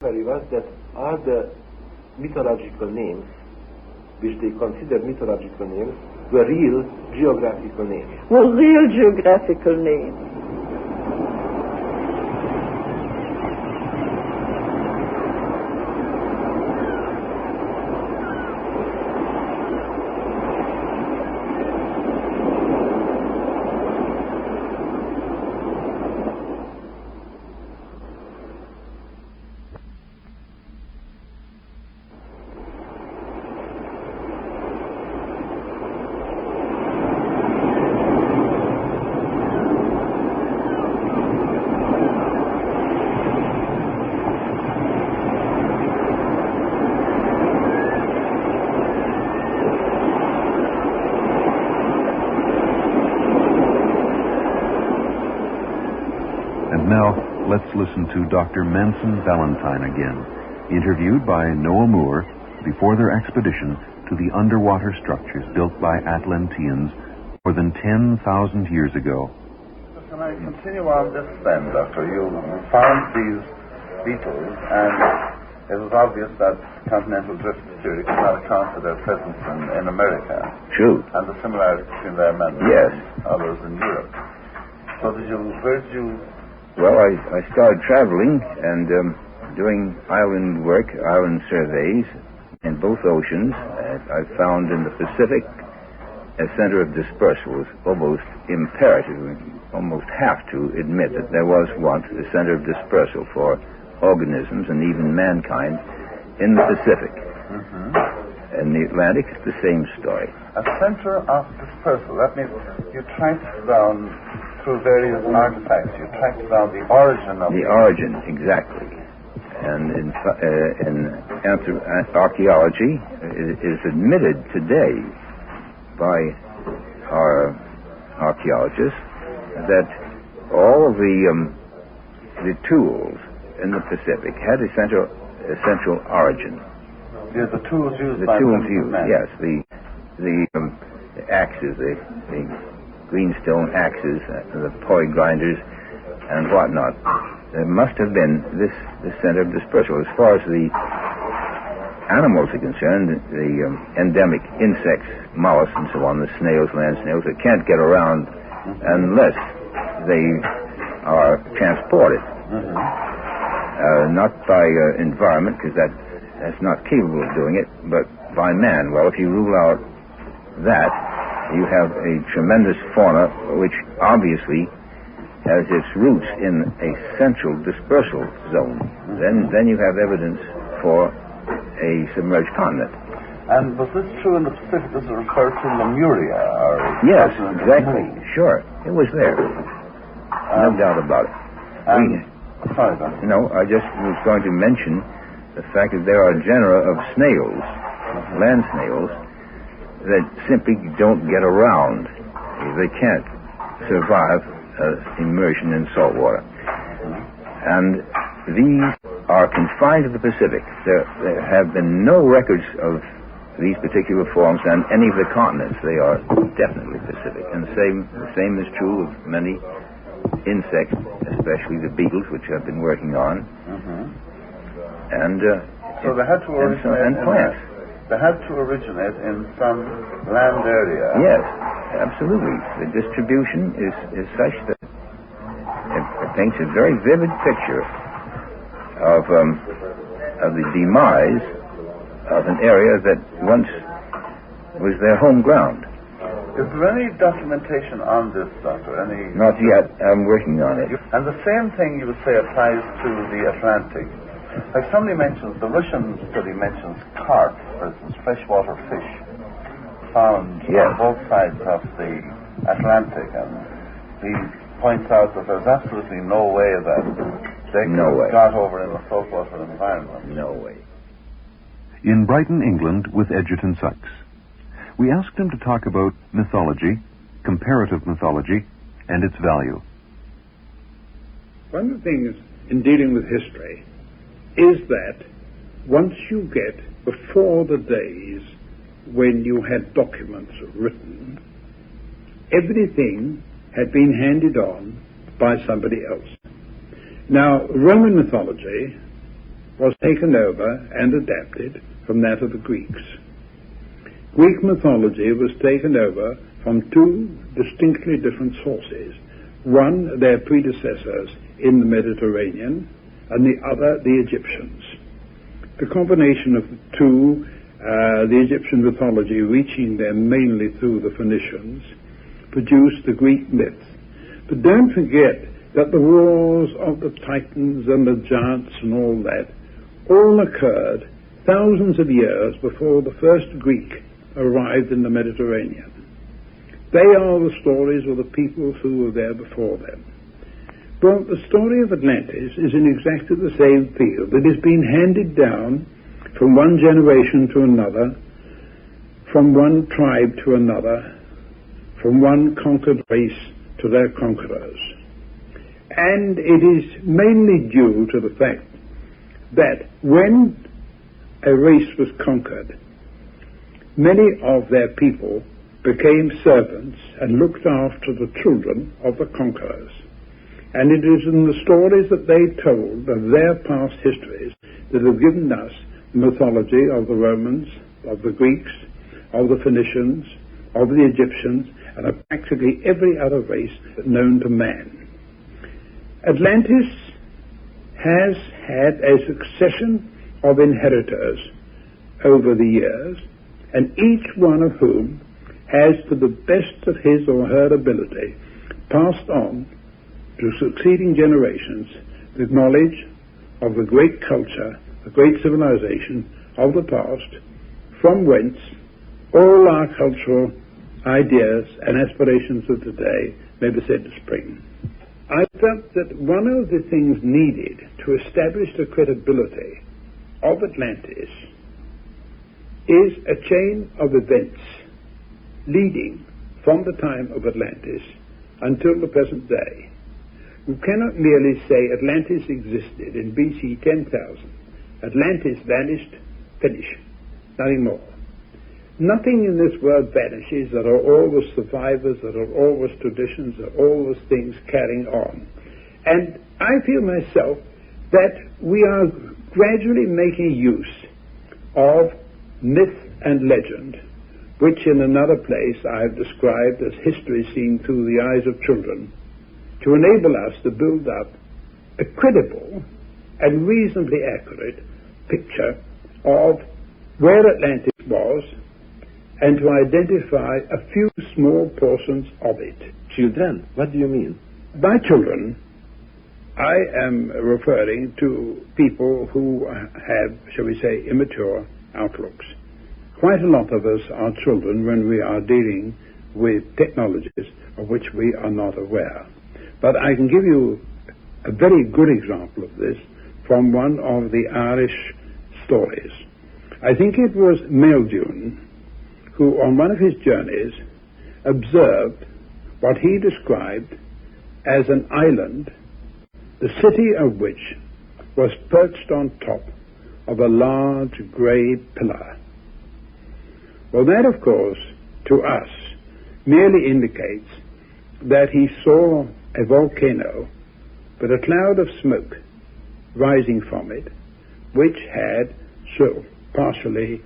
query was that are the mythological names, which they considered mythological names, were real geographical names. Well, real geographical names. Now, let's listen to Dr. Manson Valentine again, interviewed by Noah Moore before their expedition to the underwater structures built by Atlanteans more than 10,000 years ago. Can I continue on this then, Doctor? You found these beetles, and it was obvious that continental drift theory could not account for their presence in America. True. And the similarities between them and yes. Others in Europe. So where did you... Well, I started traveling and doing island work, island surveys in both oceans. I found in the Pacific a center of dispersal. It was almost imperative, we almost have to admit that there was once a center of dispersal for organisms and even mankind in the Pacific. Mm-hmm. In the Atlantic, it's the same story. A center of dispersal. That means you tracked down through various artifacts. You tracked down the origin of... The origin, exactly. And in archaeology, it is admitted today by our archaeologists that all the tools in the Pacific had a central origin. Yeah, the tools used the by tools used, men. yes. The axes, the greenstone axes, the poi grinders, and whatnot. There must have been this center of dispersal. As far as the animals are concerned, the endemic insects, mollusks, and so on, the snails, land snails, they can't get around unless they are transported. Not by environment, because that's not capable of doing it, but by man. Well, if you rule out that, you have a tremendous fauna which obviously has its roots in a central dispersal zone. Then you have evidence for a submerged continent. And was this true in the Pacific? Does it refer to Lemuria? Yes, exactly. Sure. It was there. No doubt about it. Sorry, Doctor. No, I just was going to mention the fact that there are genera of snails, land snails, that simply don't get around. They can't survive immersion in salt water. And these are confined to the Pacific. There have been no records of these particular forms on any of the continents. They are definitely Pacific. And the same is true of many insects, especially the beetles, which I've been working on. And so they had to originate plants. They had to originate in some land area. Yes, absolutely. The distribution is such that it paints a very vivid picture of the demise of an area that once was their home ground. Is there any documentation on this, Doctor? Not yet. I'm working on it. And the same thing you would say applies to the Atlantic. Like somebody mentions, the Russian study mentions carp, for instance, freshwater fish found on both sides of the Atlantic, and he points out that there's absolutely no way that they got over in the saltwater environment. No way. In Brighton, England, with Edgerton Sykes, we asked him to talk about mythology, comparative mythology, and its value. One of the things in dealing with history is that once you get before the days when you had documents written, everything had been handed on by somebody else. Now, Roman mythology was taken over and adapted from that of the Greeks. Greek mythology was taken over from two distinctly different sources. One, their predecessors in the Mediterranean, and the other, the Egyptians. The combination of the two, the Egyptian mythology reaching them mainly through the Phoenicians, produced the Greek myths. But don't forget that the wars of the Titans and the giants and all that all occurred thousands of years before the first Greek arrived in the Mediterranean. They are the stories of the peoples who were there before them. Well, the story of Atlantis is in exactly the same field. It has been handed down from one generation to another, from one tribe to another, from one conquered race to their conquerors. And it is mainly due to the fact that when a race was conquered, many of their people became servants and looked after the children of the conquerors. And it is in the stories that they told of their past histories that have given us the mythology of the Romans, of the Greeks, of the Phoenicians, of the Egyptians, and of practically every other race known to man. Atlantis has had a succession of inheritors over the years, and each one of whom has, to the best of his or her ability, passed on to succeeding generations the knowledge of the great culture, the great civilization of the past, from whence all our cultural ideas and aspirations of today may be said to spring. I felt that one of the things needed to establish the credibility of Atlantis is a chain of events leading from the time of Atlantis until the present day. You cannot merely say Atlantis existed in BC 10,000. Atlantis vanished, finish. Nothing more. Nothing in this world vanishes. There are always survivors, there are always traditions, there are always things carrying on. And I feel myself that we are gradually making use of myth and legend, which in another place I have described as history seen through the eyes of children, to enable us to build up a credible and reasonably accurate picture of where Atlantis was and to identify a few small portions of it. Children? What do you mean? By children, I am referring to people who have, shall we say, immature outlooks. Quite a lot of us are children when we are dealing with technologies of which we are not aware. But I can give you a very good example of this from one of the Irish stories. I think it was Maelduin who, on one of his journeys, observed what he described as an island, the city of which was perched on top of a large grey pillar. Well, that, of course, to us, merely indicates that he saw a volcano with a cloud of smoke rising from it, which had so partially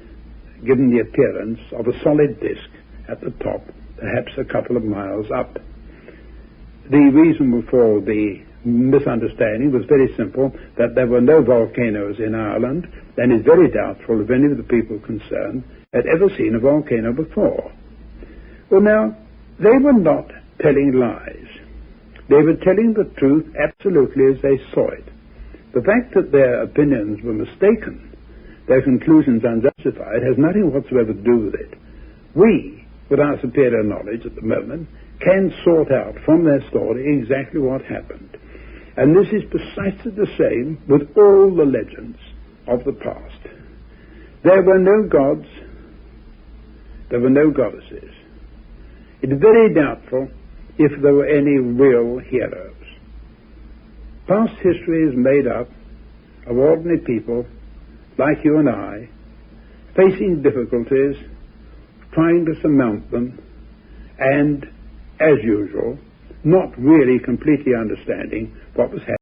given the appearance of a solid disk at the top, perhaps a couple of miles up. The reason for the misunderstanding was very simple, that there were no volcanoes in Ireland, and it's very doubtful if any of the people concerned had ever seen a volcano before. Well, now, they were not telling lies. They were telling the truth absolutely as they saw it. The fact that their opinions were mistaken, their conclusions unjustified, has nothing whatsoever to do with it. We, with our superior knowledge at the moment, can sort out from their story exactly what happened. And this is precisely the same with all the legends of the past. There were no gods, there were no goddesses. It is very doubtful if there were any real heroes. Past history is made up of ordinary people like you and I, facing difficulties, trying to surmount them, and, as usual, not really completely understanding what was happening.